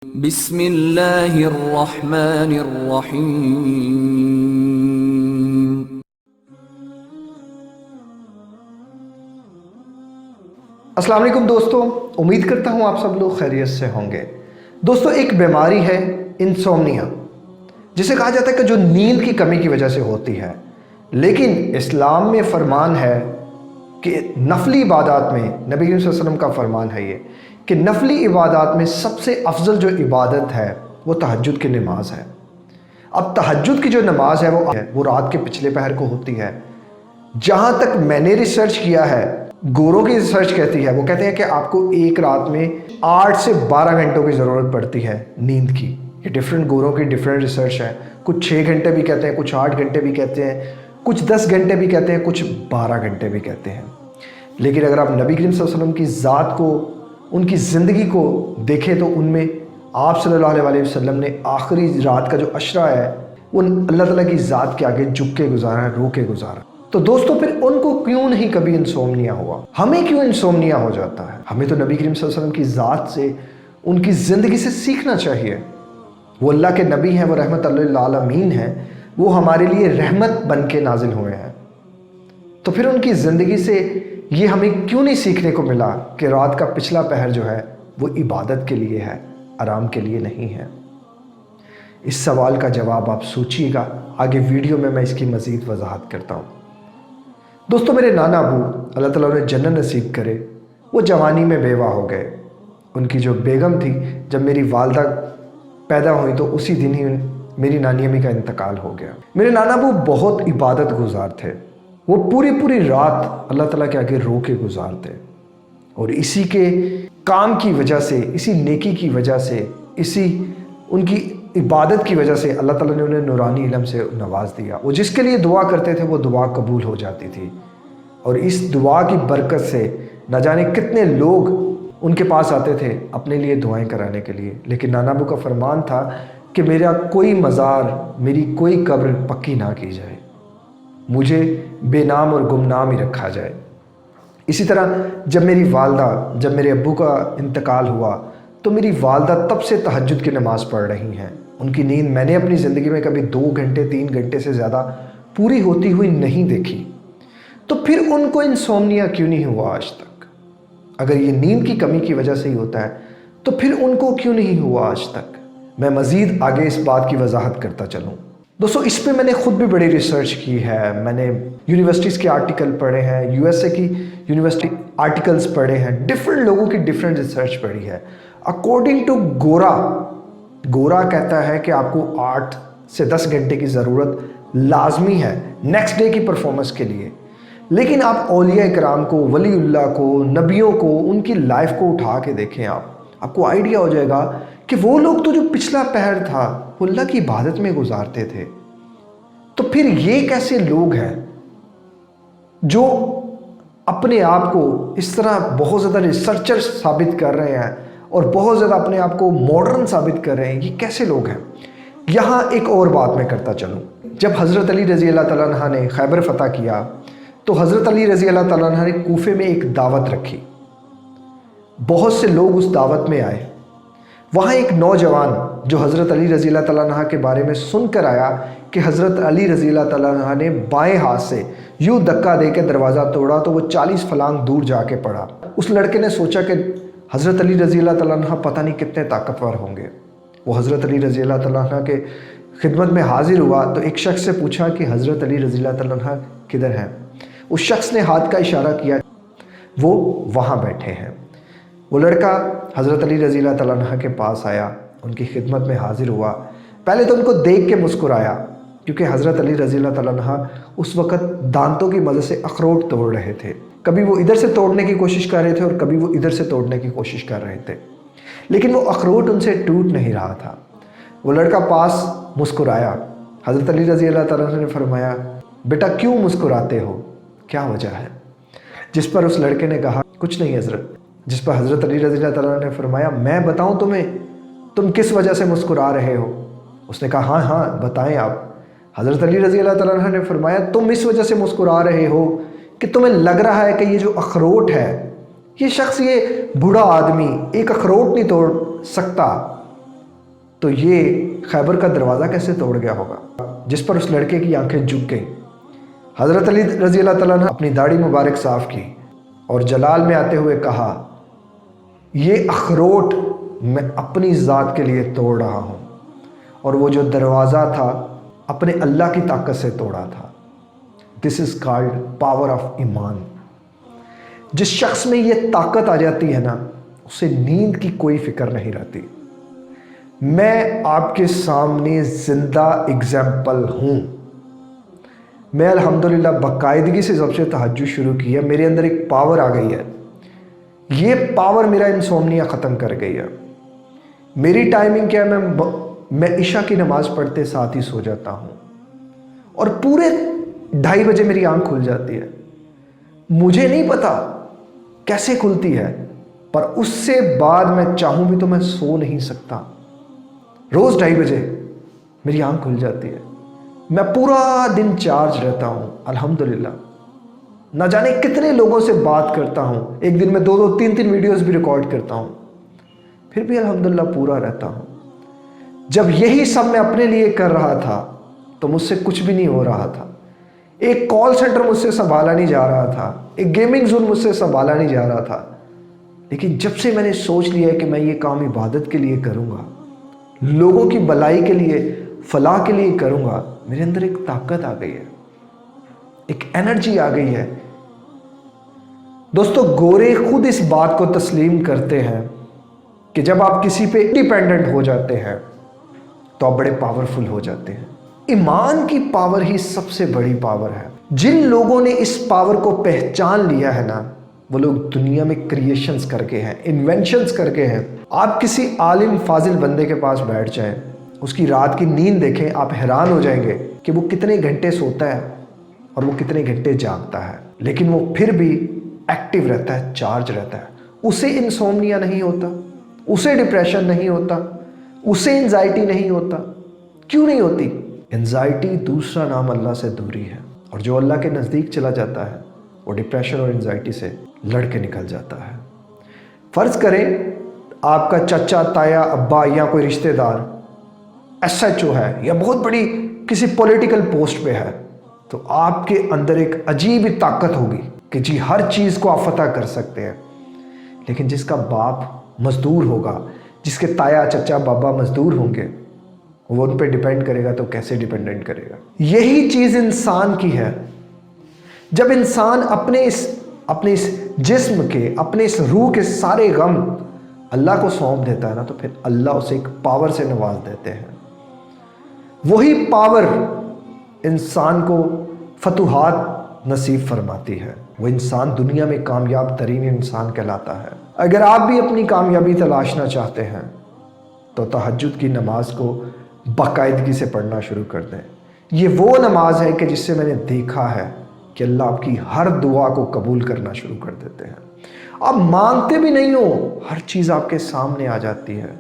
بسم اللہ الرحمن الرحیم۔ السلام علیکم دوستو، امید کرتا ہوں آپ سب لوگ خیریت سے ہوں گے۔ دوستو، ایک بیماری ہے انسومنیا، جسے کہا جاتا ہے کہ جو نیند کی کمی کی وجہ سے ہوتی ہے، لیکن اسلام میں فرمان ہے کہ نفلی عبادات میں نبی کریم صلی اللہ علیہ وسلم کا فرمان ہے یہ کہ نفلی عبادات میں سب سے افضل جو عبادت ہے وہ تہجد کی نماز ہے۔ اب تہجد کی جو نماز ہے وہ رات کے پچھلے پہر کو ہوتی ہے۔ جہاں تک میں نے ریسرچ کیا ہے، گوروں کی ریسرچ کہتی ہے، وہ کہتے ہیں کہ آپ کو ایک رات میں 8 سے 12 گھنٹوں کی ضرورت پڑتی ہے نیند کی۔ یہ ڈیفرنٹ گوروں کی ڈیفرنٹ ریسرچ ہے، کچھ 6 گھنٹے بھی کہتے ہیں، کچھ 8 گھنٹے بھی کہتے ہیں، کچھ 10 گھنٹے بھی کہتے ہیں، کچھ 12 گھنٹے بھی کہتے ہیں۔ لیکن اگر آپ نبی کریم صلی اللہ علیہ وسلم کی ذات کو، ان کی زندگی کو دیکھیں تو ان میں آپ صلی اللہ علیہ وسلم نے آخری رات کا جو عشرہ ہے وہ اللہ تعالیٰ کی ذات کے آگے جھک کے گزارا، رو کے گزارا۔ تو دوستو، پھر ان کو کیوں نہیں کبھی انسومنیا ہوا؟ ہمیں کیوں انسومنیا ہو جاتا ہے؟ ہمیں تو نبی کریم صلی اللہ علیہ وسلم کی ذات سے، ان کی زندگی سے سیکھنا چاہیے۔ وہ اللہ کے نبی ہیں، وہ رحمت للعالمین ہیں، وہ ہمارے لیے رحمت بن کے نازل ہوئے ہیں۔ تو پھر ان کی زندگی سے یہ ہمیں کیوں نہیں سیکھنے کو ملا کہ رات کا پچھلا پہر جو ہے وہ عبادت کے لیے ہے، آرام کے لیے نہیں ہے؟ اس سوال کا جواب آپ سوچیے گا، آگے ویڈیو میں اس کی مزید وضاحت کرتا ہوں۔ دوستو، میرے نانا ابو اللہ تعالیٰ انہیں جنت نصیب کرے، وہ جوانی میں بیوہ ہو گئے۔ ان کی جو بیگم تھی، جب میری والدہ پیدا ہوئی تو اسی دن ہی میری نانی امی کا انتقال ہو گیا۔ میرے نانا ابو بہت عبادت گزار تھے، وہ پوری رات اللہ تعالیٰ کے آگے رو کے گزارتے، اور اسی کے کام کی وجہ سے، اسی نیکی کی وجہ سے، اسی ان کی عبادت کی وجہ سے اللہ تعالیٰ نے انہیں نورانی علم سے نواز دیا۔ وہ جس کے لیے دعا کرتے تھے وہ دعا قبول ہو جاتی تھی، اور اس دعا کی برکت سے نہ جانے کتنے لوگ ان کے پاس آتے تھے اپنے لیے دعائیں کرانے کے لیے۔ لیکن نانا ابو کا فرمان تھا کہ میرا کوئی مزار، میری کوئی قبر پکی نہ کی جائے، مجھے بے نام اور گمنام ہی رکھا جائے۔ اسی طرح جب میرے ابو کا انتقال ہوا تو میری والدہ تب سے تہجد کی نماز پڑھ رہی ہیں۔ ان کی نیند میں نے اپنی زندگی میں کبھی 2 گھنٹے 3 گھنٹے سے زیادہ پوری ہوتی ہوئی نہیں دیکھی۔ تو پھر ان کو انسومنیا کیوں نہیں ہوا آج تک؟ اگر یہ نیند کی کمی کی وجہ سے ہی ہوتا ہے تو پھر ان کو کیوں نہیں ہوا آج تک؟ میں مزید آگے اس بات کی وضاحت کرتا چلوں۔ دوستو، اس پہ میں نے خود بھی بڑی ریسرچ کی ہے۔ میں نے یونیورسٹیز کے آرٹیکل پڑھے ہیں، USA کی یونیورسٹی آرٹیکلز پڑھے ہیں، ڈیفرنٹ لوگوں کی ڈیفرنٹ ریسرچ پڑھی ہے۔ اکارڈنگ ٹو گورا کہتا ہے کہ آپ کو 8 سے 10 گھنٹے کی ضرورت لازمی ہے نیکسٹ ڈے کی پرفارمنس کے لیے۔ لیکن آپ اولیاء کرام کو، ولی اللہ کو، نبیوں کو، ان کی لائف کو اٹھا کے دیکھیں، آپ کو آئیڈیا ہو جائے گا کہ وہ لوگ تو جو پچھلا پہر تھا وہ اللہ کی عبادت میں گزارتے تھے۔ تو پھر یہ کیسے لوگ ہیں جو اپنے آپ کو اس طرح بہت زیادہ ریسرچر ثابت کر رہے ہیں اور بہت زیادہ اپنے آپ کو ماڈرن ثابت کر رہے ہیں؟ یہ کیسے لوگ ہیں؟ یہاں ایک اور بات میں کرتا چلوں۔ جب حضرت علی رضی اللہ تعالیٰ عنہ نے خیبر فتح کیا تو حضرت علی رضی اللہ تعالیٰ عنہ نے کوفے میں ایک دعوت رکھی۔ بہت سے لوگ اس دعوت میں آئے۔ وہاں ایک نوجوان جو حضرت علی رضی اللہ تعالیٰ عنہ کے بارے میں سن کر آیا کہ حضرت علی رضی اللہ تعالیٰ عنہ نے بائیں ہاتھ سے یوں دھکا دے کے دروازہ توڑا تو وہ 40 فلانگ دور جا کے پڑا۔ اس لڑکے نے سوچا کہ حضرت علی رضی اللہ تعالیٰ عنہ پتہ نہیں کتنے طاقتور ہوں گے۔ وہ حضرت علی رضی اللہ تعالیٰ عنہ کے خدمت میں حاضر ہوا تو ایک شخص سے پوچھا کہ حضرت علی رضی اللہ تعالیٰ عنہ کدھر ہیں؟ اس شخص نے ہاتھ کا اشارہ کیا، وہ وہاں بیٹھے ہیں۔ وہ لڑکا حضرت علی رضی اللہ تعالیٰ عنہ کے پاس آیا، ان کی خدمت میں حاضر ہوا۔ پہلے تو ان کو دیکھ کے مسکرایا، کیونکہ حضرت علی رضی اللہ تعالیٰ عنہ اس وقت دانتوں کی مدد سے اخروٹ توڑ رہے تھے۔ کبھی وہ ادھر سے توڑنے کی کوشش کر رہے تھے اور کبھی وہ ادھر سے توڑنے کی کوشش کر رہے تھے، لیکن وہ اخروٹ ان سے ٹوٹ نہیں رہا تھا۔ وہ لڑکا پاس مسکرایا۔ حضرت علی رضی اللہ تعالیٰ عنہ نے فرمایا، بیٹا کیوں مسکراتے ہو، کیا وجہ ہے؟ جس پر اس لڑکے نے کہا، کچھ نہیں حضرت۔ جس پر حضرت علی رضی اللہ تعالیٰ نے فرمایا، میں بتاؤں تمہیں تم کس وجہ سے مسکرا رہے ہو؟ اس نے کہا، ہاں بتائیں آپ۔ حضرت علی رضی اللہ تعالیٰ نے فرمایا، تم اس وجہ سے مسکرا رہے ہو کہ تمہیں لگ رہا ہے کہ یہ جو اخروٹ ہے، یہ شخص، یہ بوڑھا آدمی ایک اخروٹ نہیں توڑ سکتا، तो ये खैबर का दरवाज़ा कैसे तोड़ गया होगा जिस पर उस लड़के की आंखें झुक गईं। हज़रत अली रज़ी अल्लाह तआला ने अपनी दाढ़ी मुबारक साफ़ की और जलाल में आते हुए कहा, ये अखरोट मैं अपनी ज़ात के लिए तोड़ रहा हूँ, और वो जो दरवाज़ा था अपने अल्लाह की ताकत से तोड़ा था। This is called power of ईमान। जिस शख्स में ये ताकत आ जाती है ना, उसे नींद की कोई फिक्र नहीं रहती। मैं आपके सामने ज़िंदा एग्जाम्पल हूँ। मैं अल्हम्दुलिल्लाह बाकायदगी से जब से तहज्जुद शुरू की है, मेरे अंदर एक पावर आ गई है। ये पावर मेरा इंसोम्निया ख़त्म कर गई है। मेरी टाइमिंग क्या है, मैं इशा की नमाज़ पढ़ते साथ ही सो जाता हूँ और पूरे 2:30 बजे मेरी आँख खुल जाती है। मुझे नहीं पता कैसे खुलती है, पर उससे बाद मैं चाहूँ भी तो मैं सो नहीं सकता। रोज़ 2:30 बजे मेरी आँख खुल जाती है। मैं पूरा दिन चार्ज रहता हूँ अल्हम्दुलिल्लाह। ना जाने कितने लोगों से बात करता हूँ, एक दिन में 2-2, 3-3 वीडियोस भी रिकॉर्ड करता हूँ, फिर भी अल्हम्दुलिल्लाह पूरा रहता हूँ। जब यही सब मैं अपने लिए कर रहा था तो मुझसे कुछ भी नहीं हो रहा था। एक कॉल सेंटर मुझसे संभाला नहीं जा रहा था, एक गेमिंग जोन मुझसे संभाला नहीं जा रहा था। लेकिन जब से मैंने सोच लिया है कि मैं ये काम इबादत के लिए करूँगा, लोगों की भलाई के लिए, फलाह के लिए करूँगा, मेरे अंदर एक ताकत आ गई है, एक एनर्जी आ गई है। दोस्तों, गोरे खुद इस बात को तस्लीम करते हैं कि जब आप किसी पे डिपेंडेंट हो जाते हैं तो आप बड़े पावरफुल हो जाते हैं। ईमान की पावर ही सबसे बड़ी पावर है। जिन लोगों ने इस पावर को पहचान लिया है ना, वो लोग दुनिया में क्रिएशंस करके हैं, इन्वेंशंस करके हैं। आप किसी आलिम फाजिल बंदे के पास बैठ जाएं, उसकी रात की नींद देखें, आप हैरान हो जाएंगे कि वो कितने घंटे सोता है और वो कितने घंटे जागता है, लेकिन वो फिर भी एक्टिव रहता है, चार्ज रहता है। उसे इंसोम्निया नहीं होता, उसे डिप्रेशन नहीं होता, उसे एंजाइटी नहीं होता। क्यों नहीं होती? एंजाइटी दूसरा नाम अल्लाह से दूरी है, और जो अल्लाह के नज़दीक चला जाता है वो डिप्रेशन और एंजाइटी से लड़ के निकल जाता है। फ़र्ज़ करें आपका चाचा, ताया, अब्बा या कोई रिश्तेदार SHO है या बहुत बड़ी किसी पॉलिटिकल पोस्ट पे है, तो आपके अंदर एक अजीब ताकत होगी कि जी हर चीज़ को आप फतह कर सकते हैं। लेकिन जिसका बाप मज़दूर होगा, जिसके ताया, चचा, बाबा मज़दूर होंगे, वो उन पे डिपेंड करेगा तो कैसे डिपेंडेंट करेगा? यही चीज़ इंसान की है। जब इंसान अपने इस जिस्म के, अपने इस रूह के सारे गम अल्लाह को सौंप देता है ना, तो फिर अल्लाह उसे एक पावर से नवाज देते हैं। वही पावर इंसान को फतूहात नसीब फरमाती है। वो इंसान दुनिया में कामयाब तरीन इंसान कहलाता है। अगर आप भी अपनी कामयाबी तलाशना चाहते हैं तो तहज्जुद की नमाज को बाकायदगी से पढ़ना शुरू कर दें। ये वो नमाज है कि जिससे मैंने देखा है कि अल्लाह आपकी हर दुआ को कबूल करना शुरू कर देते हैं। आप मांगते भी नहीं हो, हर चीज़ आपके सामने आ जाती है।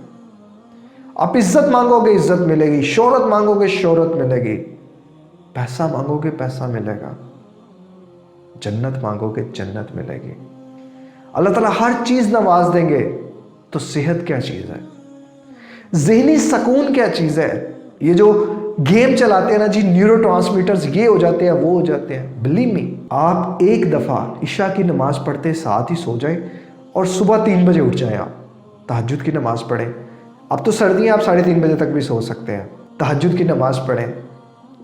आप इज्जत मांगोगे, इज्जत मिलेगी। शोहरत मांगोगे, शोहरत मिलेगी। पैसा मांगोगे, पैसा मिलेगा। जन्नत मांगोगे, जन्नत मिलेगी। अल्लाह ताला हर चीज़ नवाज देंगे। तो सेहत क्या चीज़ है? ज़हनी सुकून क्या चीज़ है? ये जो गेम चलाते हैं ना जी, न्यूरोट्रांसमीटर्स ये हो जाते हैं, वो हो जाते हैं। बिलीव मी, आप एक दफ़ा इशा की नमाज़ पढ़ते साथ ही सो जाएं और सुबह 3 बजे उठ जाएं। आप तहज्जुद की नमाज़ पढ़ें। अब तो सर्दी है, आप 3:30 बजे तक भी सो सकते हैं। तहज्जुद की नमाज़ पढ़ें।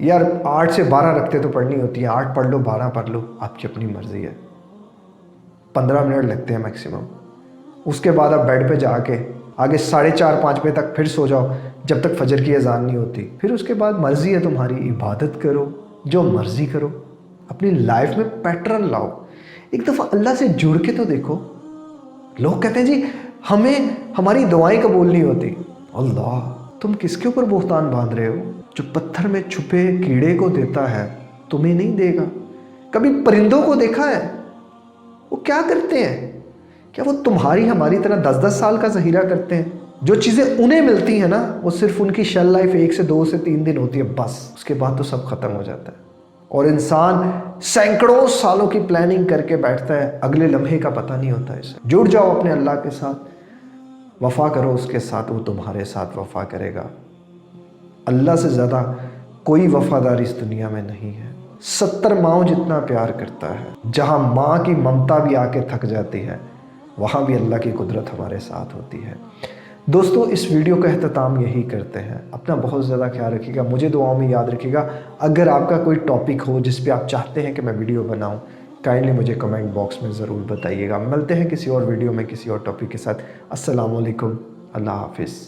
यार 8 से 12 रखते तो पढ़नी होती है, 8 पढ़ लो, 12 पढ़ लो, आपकी अपनी मर्ज़ी है। 15 मिनट लगते हैं मैक्सिमम। उसके बाद आप बेड पे जाके आगे 4:30-5 बजे तक फिर सो जाओ, जब तक फजर की अजान नहीं होती। फिर उसके बाद मर्ज़ी है तुम्हारी, इबादत करो, जो मर्ज़ी करो, अपनी लाइफ में पैटर्न लाओ। एक दफ़ा अल्लाह से जुड़ के तो देखो। लोग कहते हैं जी हमारी दुआएं कबूल नहीं होती। अल्लाह, तुम किसके ऊपर बोहतान बांध रहे हो? जो पत्थर में छुपे कीड़े को देता है तुम्हें नहीं देगा? कभी परिंदों को देखा है? वो क्या करते हैं? क्या वो तुम्हारी हमारी तरह 10-10 साल का ज़हीरा करते हैं? जो चीज़ें उन्हें मिलती हैं ना, वो सिर्फ उनकी शेल लाइफ 1 से 2 से 3 दिन होती है, बस। उसके बाद तो सब खत्म हो जाता है और इंसान सैकड़ों सालों की प्लानिंग करके बैठता है, अगले लम्हे का पता नहीं होता इसे। जुड़ जाओ अपने अल्लाह के साथ, वफ़ा करो उसके साथ, वो तुम्हारे साथ वफ़ा करेगा। अल्लाह से ज़्यादा कोई वफ़ादार इस दुनिया में नहीं है। 70 माँओं जितना प्यार करता है। जहाँ माँ की ममता भी आके थक जाती है, वहाँ भी अल्लाह की कुदरत हमारे साथ होती है। दोस्तों, इस वीडियो का अख्ताम यही करते हैं। अपना बहुत ज़्यादा ख्याल रखिएगा, मुझे दुआओं में याद रखिएगा। अगर आपका कोई टॉपिक हो जिस पे आप चाहते हैं कि मैं वीडियो बनाऊं, काइंडली मुझे कमेंट बॉक्स में ज़रूर बताइएगा। मिलते हैं किसी और वीडियो में किसी और टॉपिक के साथ। अस्सलाम वालेकुम, अल्लाह हाफिज़।